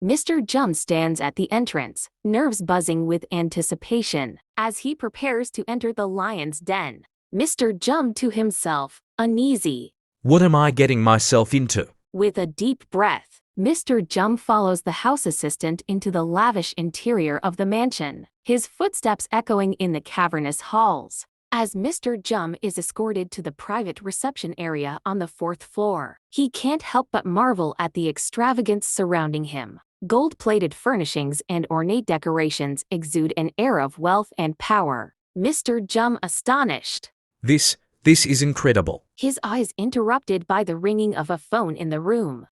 Mr. Jum stands at the entrance, nerves buzzing with anticipation, as he prepares to enter the lion's den. Mr. Jum to himself, uneasy. What am I getting myself into? With a deep breath, Mr. Jum follows the house assistant into the lavish interior of the mansion, his footsteps echoing in the cavernous halls. As Mr. Jum is escorted to the private reception area on the 4th floor, he can't help but marvel at the extravagance surrounding him. Gold-plated furnishings and ornate decorations exude an air of wealth and power. Mr. Jum astonished. This is incredible. His eyes interrupted by the ringing of a phone in the room.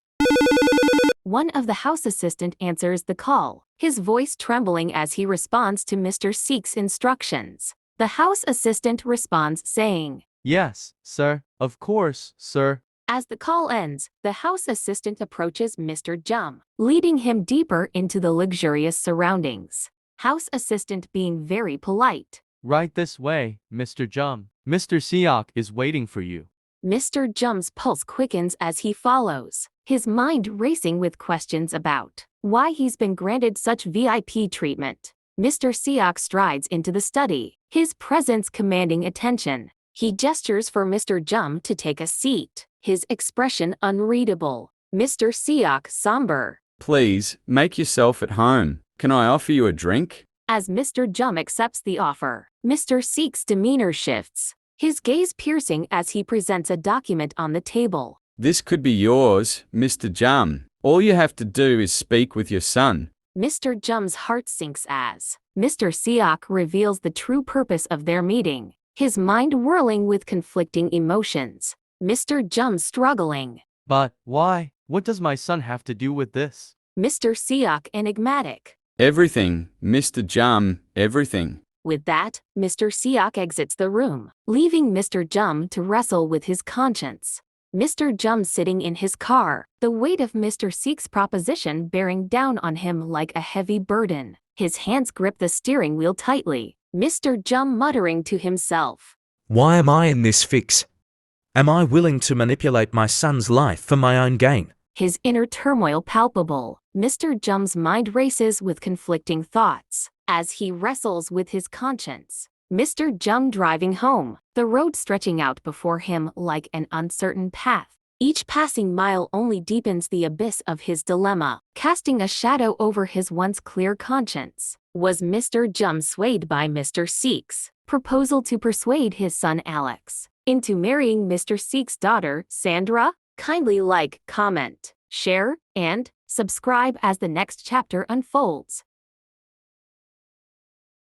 One of the house assistant answers the call, his voice trembling as he responds to Mr. Seok's instructions. The house assistant responds saying, "Yes, sir. Of course, sir." As the call ends, the house assistant approaches Mr. Jum, leading him deeper into the luxurious surroundings. House assistant being very polite. "Right this way, Mr. Jum. Mr. Seok is waiting for you." Mr. Jum's pulse quickens as he follows, his mind racing with questions about why he's been granted such VIP treatment. Mr. Seok strides into the study, his presence commanding attention. He gestures for Mr. Jum to take a seat, his expression unreadable. Mr. Seok somber. "Please, make yourself at home. Can I offer you a drink?" As Mr. Jum accepts the offer, Mr. Seok's demeanor shifts, his gaze piercing as he presents a document on the table. "This could be yours, Mr. Jum. All you have to do is speak with your son." Mr. Jum's heart sinks as Mr. Seok reveals the true purpose of their meeting, his mind whirling with conflicting emotions. Mr. Jum struggling. "But why? What does my son have to do with this?" Mr. Seok enigmatic. "Everything, Mr. Jum, everything." With that, Mr. Seok exits the room, leaving Mr. Jum to wrestle with his conscience. Mr. Jum sitting in his car, the weight of Mr. Seok's proposition bearing down on him like a heavy burden. His hands grip the steering wheel tightly, Mr. Jum muttering to himself. Why am I in this fix? Am I willing to manipulate my son's life for my own gain? His inner turmoil palpable, Mr. Jum's mind races with conflicting thoughts as he wrestles with his conscience. Mr. Jum driving home, the road stretching out before him like an uncertain path. Each passing mile only deepens the abyss of his dilemma, casting a shadow over his once clear conscience. Was Mr. Jum swayed by Mr. Seok's proposal to persuade his son Alex into marrying Mr. Seok's daughter, Sandra? Kindly like, comment, share, and subscribe as the next chapter unfolds.